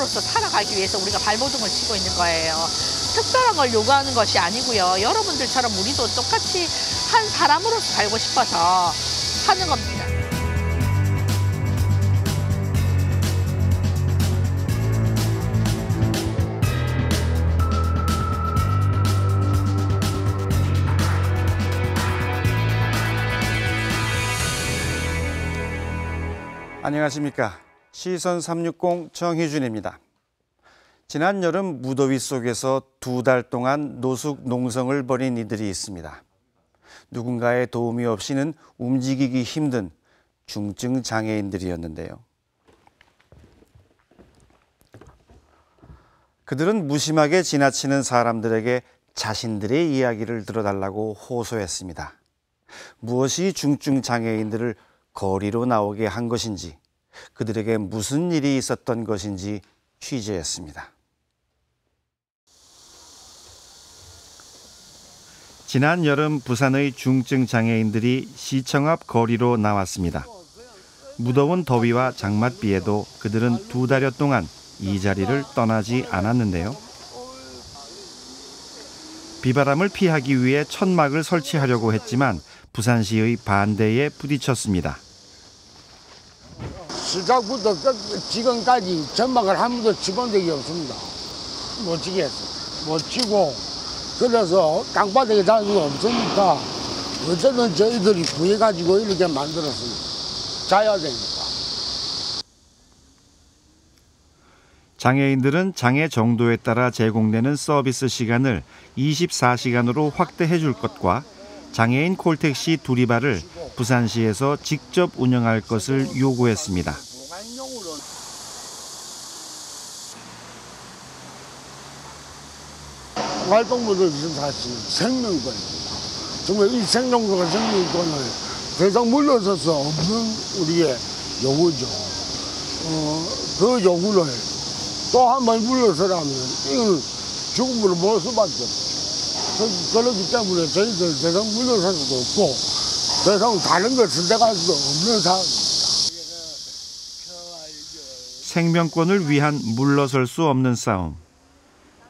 사람으로서 살아가기 위해서 우리가 발버둥을 치고 있는 거예요. 특별한 걸 요구하는 것이 아니고요. 여러분들처럼 우리도 똑같이 한 사람으로서 살고 싶어서 하는 겁니다. 안녕하십니까. 시선 360 정희준입니다. 지난 여름 무더위 속에서 2달 동안 노숙 농성을 벌인 이들이 있습니다. 누군가의 도움이 없이는 움직이기 힘든 중증 장애인들이었는데요. 그들은 무심하게 지나치는 사람들에게 자신들의 이야기를 들어달라고 호소했습니다. 무엇이 중증 장애인들을 거리로 나오게 한 것인지, 그들에게 무슨 일이 있었던 것인지 취재했습니다. 지난 여름 부산의 중증 장애인들이 시청 앞 거리로 나왔습니다. 무더운 더위와 장맛비에도 그들은 2달여 동안 이 자리를 떠나지 않았는데요. 비바람을 피하기 위해 천막을 설치하려고 했지만 부산시의 반대에 부딪혔습니다. 시작부터 지금까지 천막을 한 번도 치본 적이 없습니다. 못 치겠어. 못 치고 그래서 땅바닥에 잘 수가 없으니까 어쨌든 저희들이 구해가지고 이렇게 만들었습니다. 자야 되니까. 장애인들은 장애 정도에 따라 제공되는 서비스 시간을 24시간으로 확대해 줄 것과 장애인 콜택시 두리바를 부산시에서 직접 운영할 것을 요구했습니다. 활동부들 사실 생명권입니다. 정말 이 생명권과 생명권을 더 이상 물러서서 없는 우리의 요구죠. 그 요구를 또 한 번 물러서라면 이건 죽음으로 볼 수밖에 없죠. 그렇기 때문에 저희들 더 이상 물러설 수도 없고 더 이상 다른 걸 선택할 수도 없는 상황입니다. 생명권을 위한 물러설 수 없는 싸움.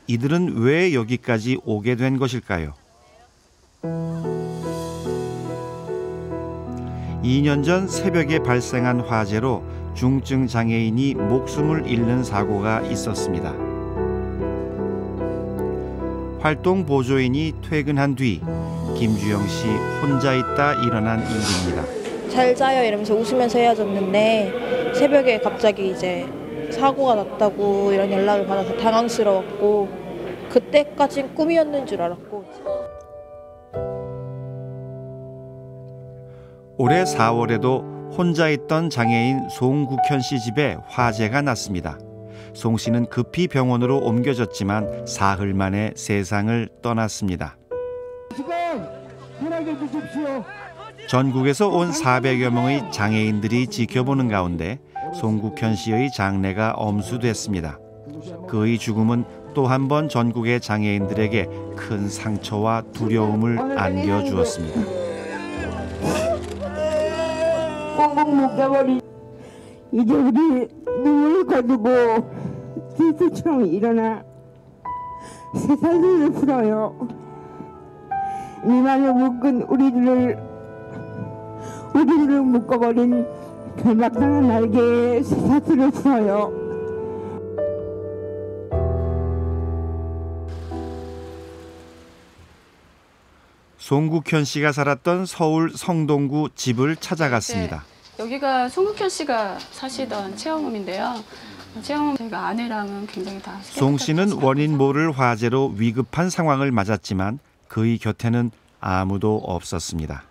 이들은 왜 여기까지 오게 된 것일까요? 2년 전 새벽에 발생한 화재로 중증 장애인이 목숨을 잃는 사고가 있었습니다. 활동 보조인이 퇴근한 뒤 김주영 씨 혼자 있다 일어난 일입니다. 잘 자요 이러면서 웃으면서 헤어졌는데 새벽에 갑자기 이제 사고가 났다고 이런 연락을 받아서 당황스러웠고 그때까진 꿈이었는 줄 알았고. 올해 4월에도 혼자 있던 장애인 송국현 씨 집에 화재가 났습니다. 송 씨는 급히 병원으로 옮겨졌지만 사흘 만에 세상을 떠났습니다. 전국에서 온 400여 명의 장애인들이 지켜보는 가운데 송국현 씨의 장례가 엄수됐습니다. 그의 죽음은 또 한 번 전국의 장애인들에게 큰 상처와 두려움을 안겨주었습니다. 꽁꽁 묶여버린 이제 우리 눈을 거두고 스스처럼 일어나 세상을 풀어요. 미만을 묶은 우리들을 묶어버린 결박당한 날개에 새사슬을 풀어요. 송국현 씨가 살았던 서울 성동구 집을 찾아갔습니다. 네, 여기가 송국현 씨가 사시던 체험홈인데요. 체험홈 제가 아내랑은 굉장히 다. 송 씨는 원인 모를 화재로 위급한 상황을 맞았지만 그의 곁에는 아무도 없었습니다.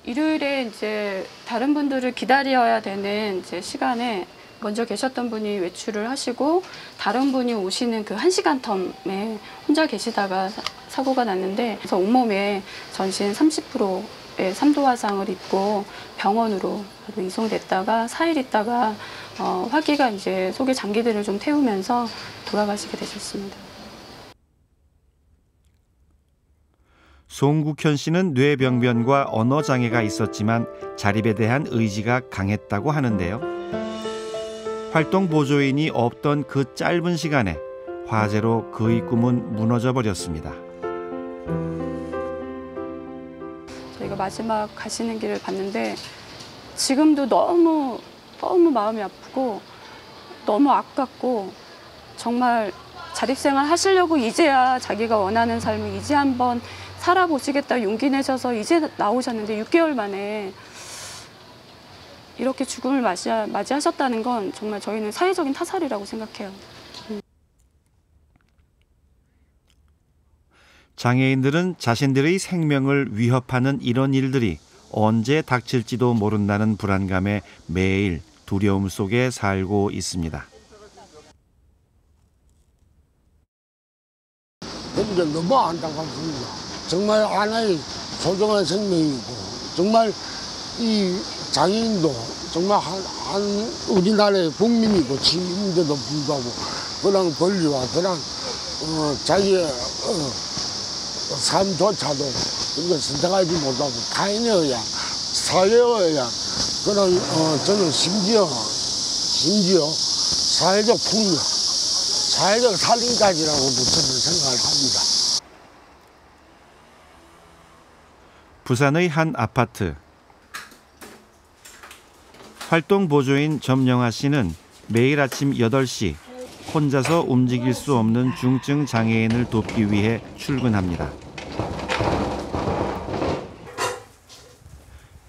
일요일에 이제 다른 분들을 기다려야 되는 이제 시간에 먼저 계셨던 분이 외출을 하시고 다른 분이 오시는 그 1시간 텀에 혼자 계시다가 사고가 났는데 그래서 온몸에 전신 30%의 3도 화상을 입고 병원으로 이송됐다가 4일 있다가 화기가 이제 속의 장기들을 좀 태우면서 돌아가시게 되셨습니다. 송국현 씨는 뇌병변과 언어장애가 있었지만 자립에 대한 의지가 강했다고 하는데요. 활동 보조인이 없던 그 짧은 시간에 화재로 그의 꿈은 무너져 버렸습니다. 저희가 마지막 가시는 길을 봤는데 지금도 너무 마음이 아프고 너무 아깝고 정말 자립생활 하시려고 이제야 자기가 원하는 삶을 이제 한번 살아보시겠다 용기 내셔서 이제 나오셨는데 6개월 만에 이렇게 죽음을 맞이하셨다는 건 정말 저희는 사회적인 타살이라고 생각해요. 장애인들은 자신들의 생명을 위협하는 이런 일들이 언제 닥칠지도 모른다는 불안감에 매일 두려움 속에 살고 있습니다. 그러니까 너무 안타깝습니다. 정말 하나의 소중한 생명이고 정말 이 장애인도 정말 한 우리나라의 국민이고 시민인데도 불구하고 그런 권리와 그런 자기의 삶조차도 우리가 선택하지 못하고 타인에야 사회에야 그런 저는 심지어 사회적 폭력, 사회적 살인까지라고도 저는 생각을 합니다. 부산의 한 아파트. 활동 보조인 점영아 씨는 매일 아침 8시 혼자서 움직일 수 없는 중증 장애인을 돕기 위해 출근합니다.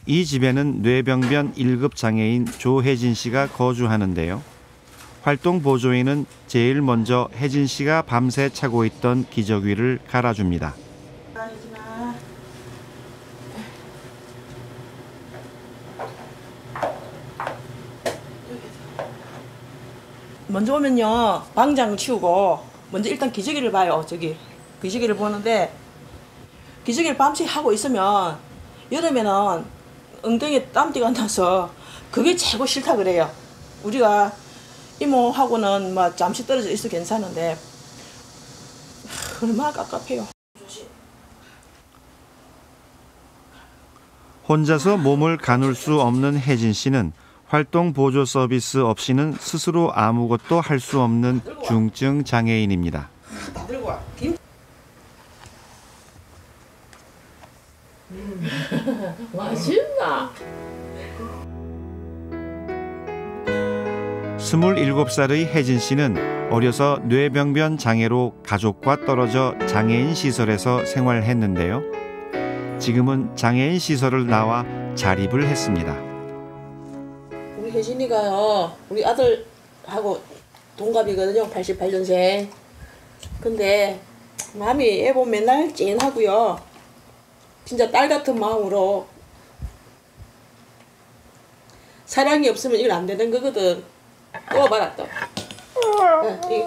이 집에는 뇌병변 1급 장애인 조혜진 씨가 거주하는데요. 활동 보조인은 제일 먼저 혜진 씨가 밤새 차고 있던 기저귀를 갈아줍니다. 먼저 오면요 방장을 치우고 먼저 일단 기저귀를 봐요. 저기 기저귀를 보는데 기저귀를 밤새 하고 있으면 여름에는 엉덩이에 땀띠가 나서 그게 최고 싫다 그래요. 우리가 이모하고는 막 잠시 떨어져 있어 괜찮은데 얼마나 깝깝해요. 혼자서 몸을 가눌 수 없는 혜진 씨는 활동 보조 서비스 없이는 스스로 아무것도 할 수 없는 중증 장애인입니다. 다 들고 와. 맛있나? 27살의 혜진 씨는 어려서 뇌병변 장애로 가족과 떨어져 장애인 시설에서 생활했는데요. 지금은 장애인 시설을 나와 자립을 했습니다. 우리 혜진이가요 우리 아들하고 동갑이거든요. 88년생. 근데 마음이 애 보면 맨날 찐하고요. 진짜 딸 같은 마음으로 사랑이 없으면 이건 안 되는 거거든. 또 봐라 또.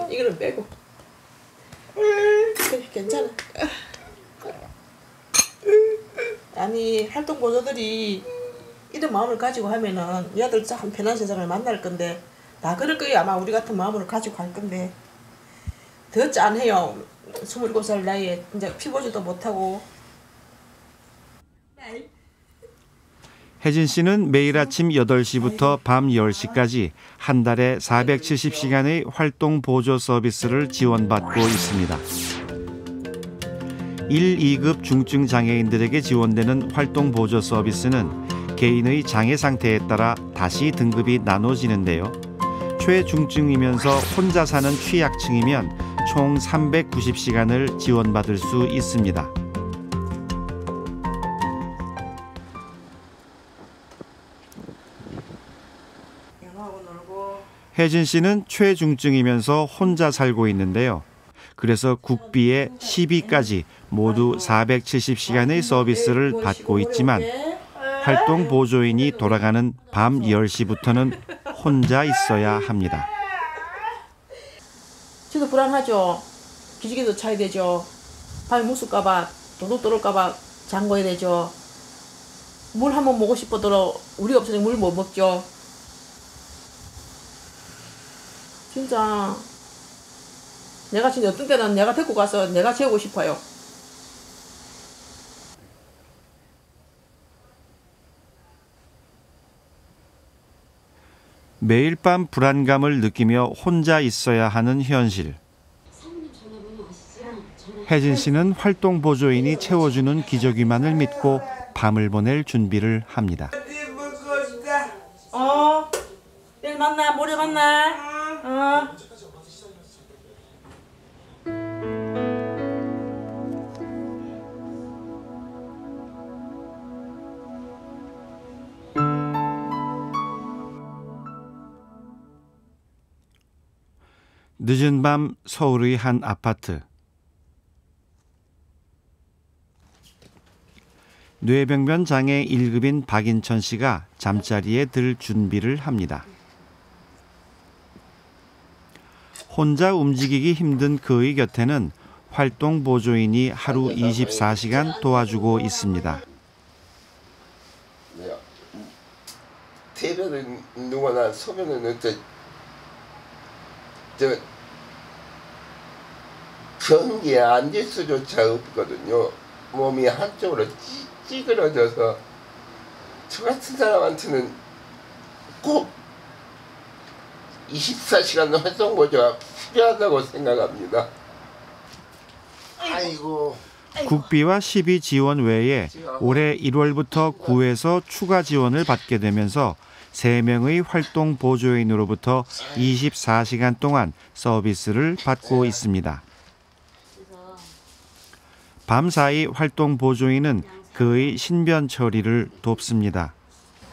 이거는 빼고. 그래 괜찮아. 아니 활동 보조들이 이런 마음을 가지고 하면은 이 아들 참 편한 세상을 만날 건데 다 그럴 거예요. 아마 우리 같은 마음을 가지고 갈 건데 더 짠해요. 27살 나이에 이제 피보지도 못하고. 혜진 씨는 매일 아침 8시부터 밤 10시까지 한 달에 470시간의 활동 보조 서비스를 지원받고 있습니다. 1, 2급 중증 장애인들에게 지원되는 활동 보조 서비스는 개인의 장애 상태에 따라 다시 등급이 나눠지는데요. 최중증이면서 혼자 사는 취약층이면 총 390시간을 지원받을 수 있습니다. 혜진 씨는 최중증이면서 혼자 살고 있는데요. 그래서 국비에 시비까지 모두 470시간의 서비스를 받고 있지만 활동 보조인이 돌아가는 밤 10시부터는 혼자 있어야 합니다. 저도 불안하죠. 기저귀도 차야 되죠. 밤에 무쓸까봐 도둑 들어올까봐 잠궈야 되죠. 물 한번 먹고 싶어도 우리 없으니 물 못 먹죠. 진짜 내가 진짜 어떤 때는 내가 데리고 가서 내가 재우고 싶어요. 매일 밤 불안감을 느끼며 혼자 있어야 하는 현실. 혜진 씨는 활동 보조인이 채워주는 기저귀만을 믿고 밤을 보낼 준비를 합니다. 내일 만나, 모레 만나. 늦은 밤 서울의 한 아파트. 뇌병변 장애 1급인 박인천 씨가 잠자리에 들 준비를 합니다. 혼자 움직이기 힘든 그의 곁에는 활동 보조인이 하루 24시간 도와주고 있습니다. 대변은 누구나 소변은 변기에 앉을 수조차 없거든요. 몸이 한쪽으로 찌그러져서 저 같은 사람한테는 꼭 24시간 활동 보조가 필요하다고 생각합니다. 아이고. 국비와 시비 지원 외에 올해 1월부터 구에서 추가 지원을 받게 되면서 3명의 활동 보조인으로부터 24시간 동안 서비스를 받고 있습니다. 밤사이 활동 보조인은 그의 신변 처리를 돕습니다.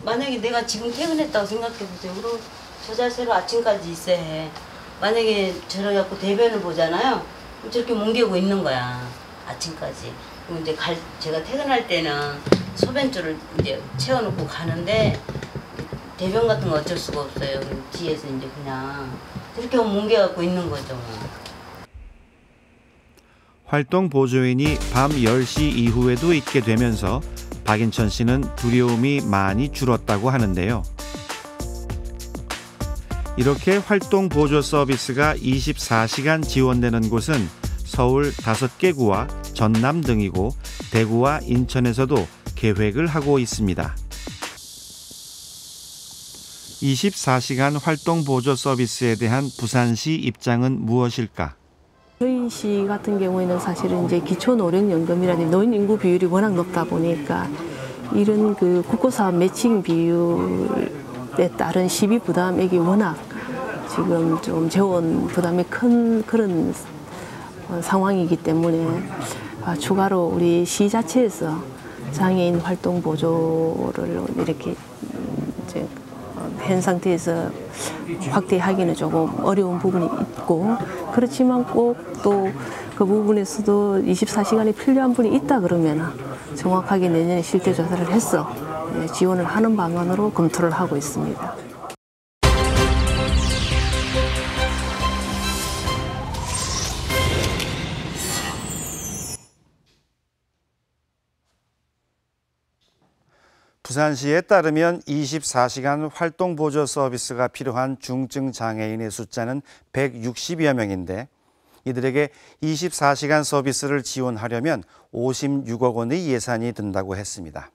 만약에 내가 지금 퇴근했다고 생각해보세요. 그럼 저 자세로 아침까지 있어야 해. 만약에 저래갖고 대변을 보잖아요. 저렇게 뭉개고 있는 거야. 아침까지. 그럼 이제 제가 퇴근할 때는 소변줄을 이제 채워놓고 가는데 대변 같은 거 어쩔 수가 없어요. 그럼 뒤에서 이제 그냥 그렇게 뭉개갖고 있는 거죠. 활동 보조인이 밤 10시 이후에도 있게 되면서 박인천 씨는 두려움이 많이 줄었다고 하는데요. 이렇게 활동 보조 서비스가 24시간 지원되는 곳은 서울 5개 구와 전남 등이고 대구와 인천에서도 계획을 하고 있습니다. 24시간 활동 보조 서비스에 대한 부산시 입장은 무엇일까? 저희 시 같은 경우에는 사실은 이제 기초노령연금이라든지 노인 인구 비율이 워낙 높다 보니까 이런 그 국고사업 매칭 비율에 따른 시비 부담액이 워낙 지금 좀 재원 부담이 큰 그런 상황이기 때문에 추가로 우리 시 자체에서 장애인 활동 보조를 이렇게 이제 현 상태에서 확대하기는 조금 어려운 부분이 있고 그렇지만 꼭 또 그 부분에서도 24시간이 필요한 분이 있다 그러면 정확하게 내년에 실태 조사를 해서 지원을 하는 방안으로 검토를 하고 있습니다. 부산시에 따르면 24시간 활동 보조 서비스가 필요한 중증 장애인의 숫자는 160여 명인데 이들에게 24시간 서비스를 지원하려면 56억 원의 예산이 든다고 했습니다.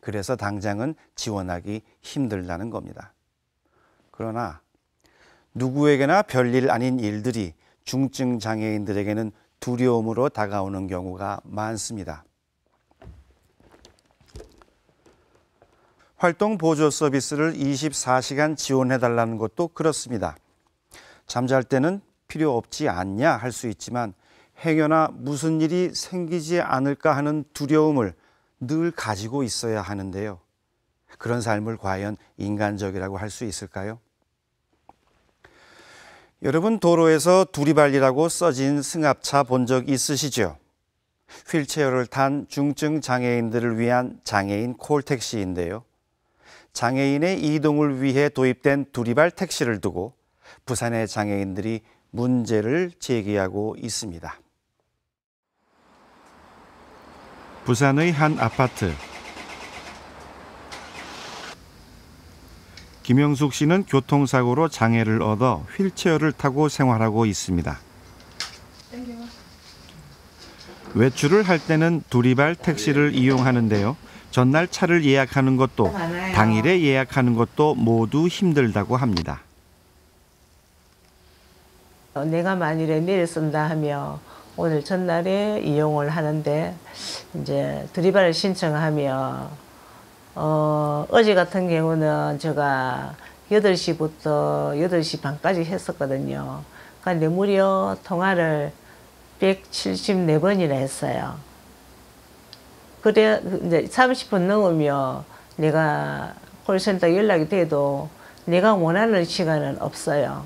그래서 당장은 지원하기 힘들다는 겁니다. 그러나 누구에게나 별일 아닌 일들이 중증 장애인들에게는 두려움으로 다가오는 경우가 많습니다. 활동 보조 서비스를 24시간 지원해달라는 것도 그렇습니다. 잠잘 때는 필요 없지 않냐 할 수 있지만 행여나 무슨 일이 생기지 않을까 하는 두려움을 늘 가지고 있어야 하는데요. 그런 삶을 과연 인간적이라고 할 수 있을까요? 여러분 도로에서 두리발이라고 써진 승합차 본 적 있으시죠? 휠체어를 탄 중증 장애인들을 위한 장애인 콜택시인데요. 장애인의 이동을 위해 도입된 두리발 택시를 두고 부산의 장애인들이 문제를 제기하고 있습니다. 부산의 한 아파트. 김영숙 씨는 교통사고로 장애를 얻어 휠체어를 타고 생활하고 있습니다. 외출을 할 때는 두리발 택시를 이용하는데요. 전날 차를 예약하는 것도 당일에 예약하는 것도 모두 힘들다고 합니다. 내가 만일에 내일 쓴다 하며 오늘 전날에 이용을 하는데 이제 두리발을 신청하며 어제 같은 경우는 제가 8시부터 8시 반까지 했었거든요. 그러니까 무려 통화를 174번이나 했어요. 그래 이제 30분 넘으면 내가 콜센터 연락이 돼도 내가 원하는 시간은 없어요.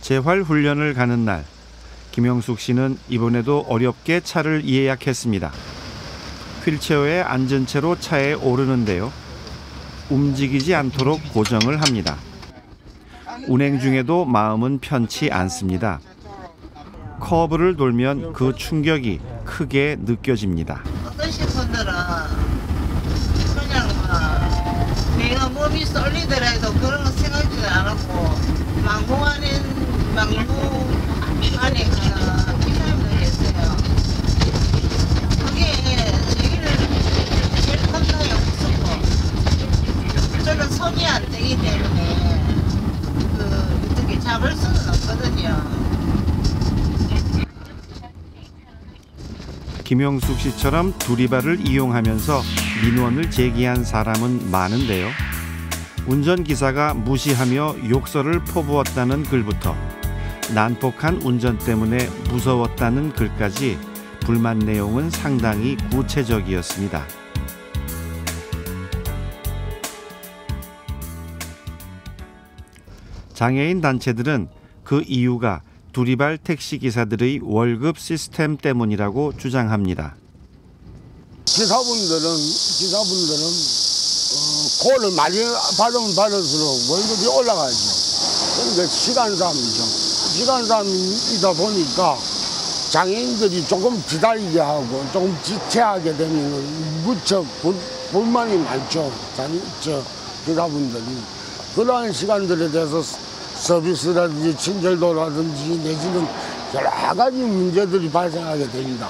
재활 훈련을 가는 날, 김영숙 씨는 이번에도 어렵게 차를 예약했습니다. 휠체어에 앉은 채로 차에 오르는데요. 움직이지 않도록 고정을 합니다. 운행 중에도 마음은 편치 않습니다. 커브를 돌면 그 충격이 크게 느껴집니다. 어떠신 분들은 그냥 내가 몸이 쏠리더라도 그런 거 생각지도 않았고 망고 안에 기사님들 했어요. 그게 저기를 제일 감당이 없었고 저는 손이 안 되기 때문에 어떻게 잡을 수는 없거든요. 김영숙 씨처럼 두리발을 이용하면서 민원을 제기한 사람은 많은데요. 운전기사가 무시하며 욕설을 퍼부었다는 글부터 난폭한 운전 때문에 무서웠다는 글까지 불만 내용은 상당히 구체적이었습니다. 장애인 단체들은 그 이유가 두리발 택시기사들의 월급 시스템 때문이라고 주장합니다. 기사분들은 콜을 많이 받으면 받을수록 월급이 올라가죠. 그러니까 시간싸움이죠. 시간싸움이다 보니까 장애인들이 조금 기다리게 하고 조금 지체하게 되면 무척 불만이 많죠. 기사분들이. 그러한 시간들에 대해서 서비스라든지 친절도라든지 내지는 여러 가지 문제들이 발생하게 됩니다.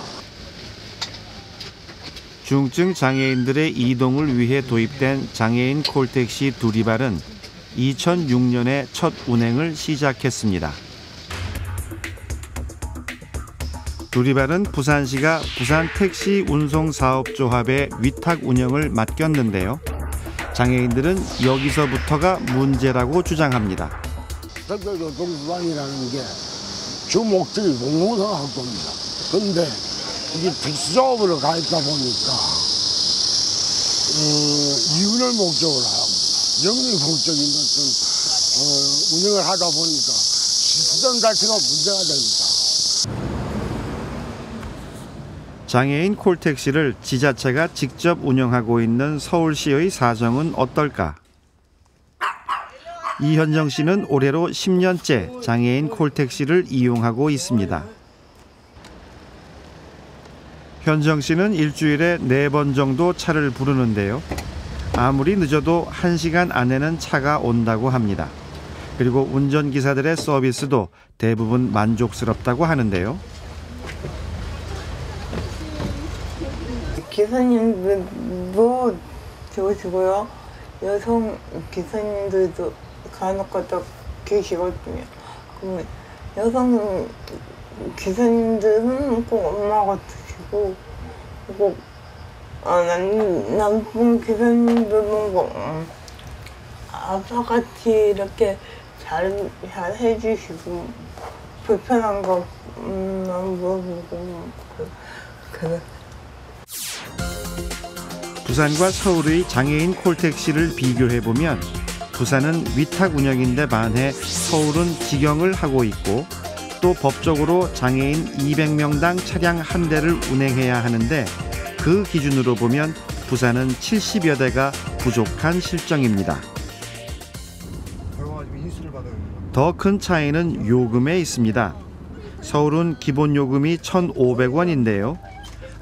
중증 장애인들의 이동을 위해 도입된 장애인 콜택시 두리발은 2006년에 첫 운행을 시작했습니다. 두리발은 부산시가 부산택시운송사업조합의 위탁 운영을 맡겼는데요. 장애인들은 여기서부터가 문제라고 주장합니다. 특별교통수단이라는 게 주 목적이 공공성학도입니다. 그런데 이게 택시조합으로 가있다 보니까 이윤을 목적으로 하고 영리 목적인 어떤 운영을 하다 보니까 시스템 자체가 문제가 됩니다. 장애인 콜택시를 지자체가 직접 운영하고 있는 서울시의 사정은 어떨까? 이현정 씨는 올해로 10년째 장애인 콜택시를 이용하고 있습니다. 현정 씨는 일주일에 4번 정도 차를 부르는데요. 아무리 늦어도 1시간 안에는 차가 온다고 합니다. 그리고 운전기사들의 서비스도 대부분 만족스럽다고 하는데요. 기사님들도 좋으시고요. 여성 기사님들도 간혹가다 계시거든요. 그러면 여성 기사님들은 꼭 엄마 같으시고 꼭 남편 기사님들은 꼭 아빠같이 이렇게 잘 해주시고 불편한 거 물어보고 부산과 서울의 장애인 콜택시를 비교해보면 부산은 위탁 운영인데 반해 서울은 직영을 하고 있고 또 법적으로 장애인 200명당 차량 한 대를 운행해야 하는데 그 기준으로 보면 부산은 70여 대가 부족한 실정입니다. 더 큰 차이는 요금에 있습니다. 서울은 기본 요금이 1,500원인데요.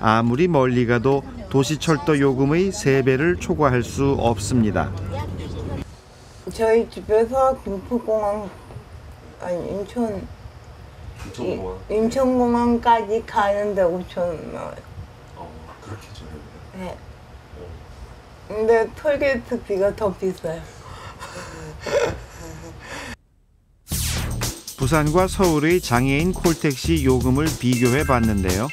아무리 멀리 가도 도시철도 요금의 3배를 초과할 수 없습니다. 저희 집에서 김포공항 인천공항까지 가는데 5,000원 나와요. 그렇게 네. 근데 톨게이트비가 더 비싸요. 부산과 서울의 장애인 콜택시 요금을 비교해 봤는데요.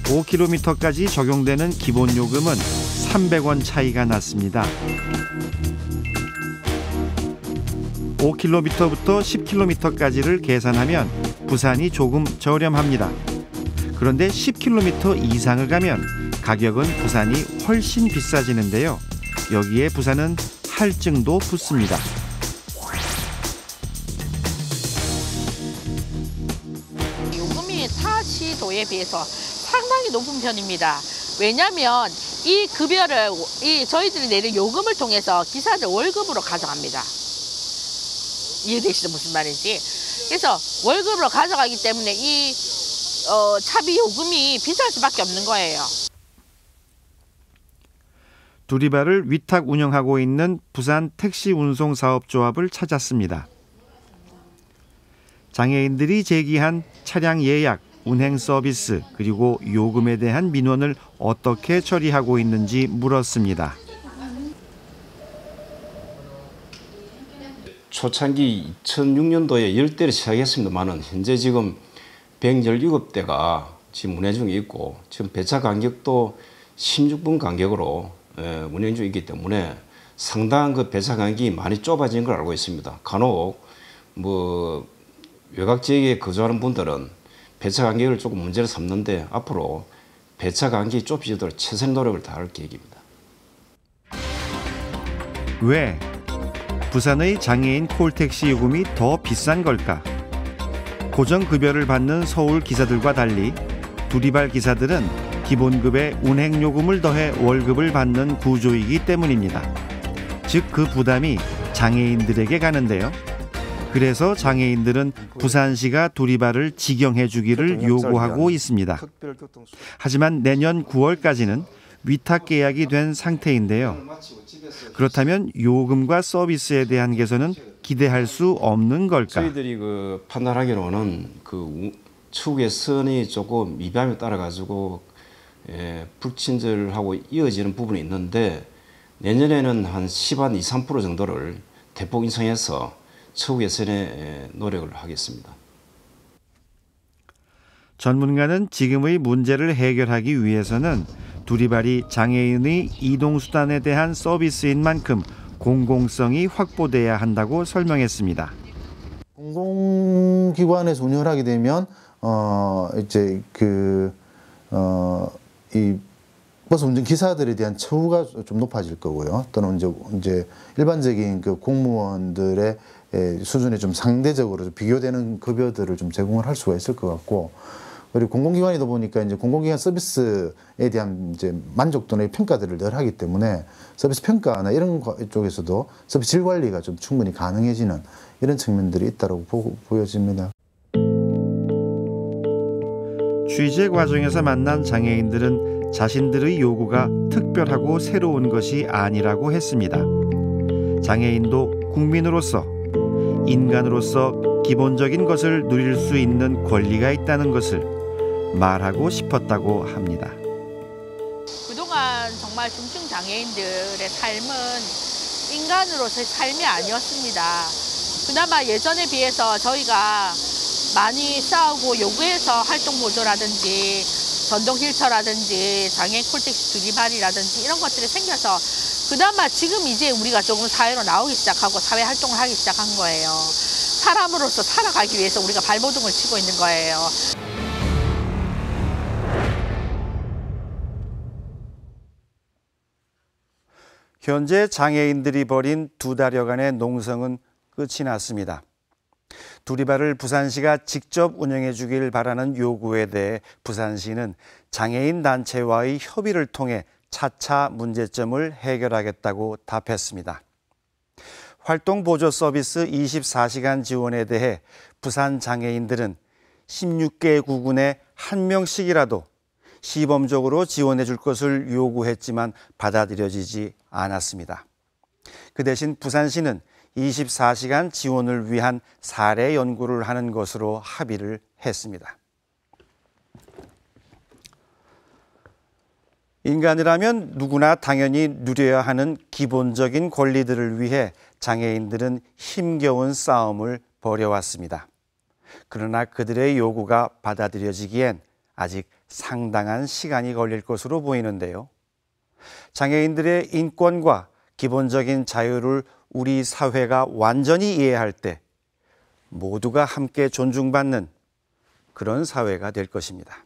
5km까지 적용되는 기본 요금은 300원 차이가 났습니다. 5km부터 10km까지를 계산하면 부산이 조금 저렴합니다. 그런데 10km 이상을 가면 가격은 부산이 훨씬 비싸지는데요. 여기에 부산은 할증도 붙습니다. 요금이 타 시도에 비해서 상당히 높은 편입니다. 왜냐하면 이 급여를 저희들이 내는 요금을 통해서 기사들 월급으로 가져갑니다. 이해되시죠? 무슨 말인지. 그래서 월급으로 가져가기 때문에 이 차비 요금이 비쌀 수밖에 없는 거예요. 두리발을 위탁 운영하고 있는 부산 택시운송사업조합을 찾았습니다. 장애인들이 제기한 차량 예약, 운행 서비스, 그리고 요금에 대한 민원을 어떻게 처리하고 있는지 물었습니다. 초창기 2006년도에 10대를 시작했습니다만 현재 지금 117대가 지금 운행 중에 있고 지금 배차 간격도 16분 간격으로 운행 중이기 때문에 상당한 그 배차 간격이 많이 좁아진 걸 알고 있습니다. 간혹 외곽 지역에 거주하는 분들은 배차 간격을 조금 문제를 삼는데 앞으로 배차 간격이 좁혀지도록 최선의 노력을 다할 계획입니다. 왜 부산의 장애인 콜택시 요금이 더 비싼 걸까? 고정급여를 받는 서울 기사들과 달리 두리발 기사들은 기본급에 운행요금을 더해 월급을 받는 구조이기 때문입니다. 즉 그 부담이 장애인들에게 가는데요. 그래서 장애인들은 부산시가 두리발을 직영해 주기를 요구하고 있습니다. 하지만 내년 9월까지는 위탁 계약이 된 상태인데요. 그렇다면 요금과 서비스에 대한 개선은 기대할 수 없는 걸까? 저희들이 판단하기로는 추후 개선이 조금 미비함에 따라 가지고 불친절하고 이어지는 부분이 있는데 내년에는 한 10한 2, 3% 정도를 대폭 인상해서 추후 개선에 노력을 하겠습니다. 전문가는 지금의 문제를 해결하기 위해서는 두리발이 장애인의 이동수단에 대한 서비스인 만큼 공공성이 확보돼야 한다고 설명했습니다. 공공기관에서 운영을 하게 되면 이 버스 운전 기사들에 대한 처우가 좀 높아질 거고요. 또는 이제 일반적인 그 공무원들의 수준에 좀 상대적으로 좀 비교되는 급여들을 좀 제공을 할 수가 있을 것 같고, 그리고 공공기관이다 보니까 이제 공공기관 서비스에 대한 이제 만족도나 평가들을 늘 하기 때문에 서비스 평가나 이런 쪽에서도 서비스 질 관리가 좀 충분히 가능해지는 이런 측면들이 있다고 보여집니다. 취재 과정에서 만난 장애인들은 자신들의 요구가 특별하고 새로운 것이 아니라고 했습니다. 장애인도 국민으로서, 인간으로서 기본적인 것을 누릴 수 있는 권리가 있다는 것을 말하고 싶었다고 합니다. 그동안 정말 중증 장애인들의 삶은 인간으로서의 삶이 아니었습니다. 그나마 예전에 비해서 저희가 많이 싸우고 요구해서 활동 보조라든지 전동 휠체어라든지 장애인 콜택시 두리발이라든지 이런 것들이 생겨서 그나마 지금 이제 우리가 조금 사회로 나오기 시작하고 사회 활동을 하기 시작한 거예요. 사람으로서 살아가기 위해서 우리가 발버둥을 치고 있는 거예요. 현재 장애인들이 벌인 2달여간의 농성은 끝이 났습니다. 두리발을 부산시가 직접 운영해 주길 바라는 요구에 대해 부산시는 장애인 단체와의 협의를 통해 차차 문제점을 해결하겠다고 답했습니다. 활동 보조 서비스 24시간 지원에 대해 부산 장애인들은 16개 구군에 1명씩이라도 시범적으로 지원해 줄 것을 요구했지만 받아들여지지 않았습니다. 그 대신 부산시는 24시간 지원을 위한 사례 연구를 하는 것으로 합의를 했습니다. 인간이라면 누구나 당연히 누려야 하는 기본적인 권리들을 위해 장애인들은 힘겨운 싸움을 벌여왔습니다. 그러나 그들의 요구가 받아들여지기엔 아직 상당한 시간이 걸릴 것으로 보이는데요. 장애인들의 인권과 기본적인 자유를 우리 사회가 완전히 이해할 때 모두가 함께 존중받는 그런 사회가 될 것입니다.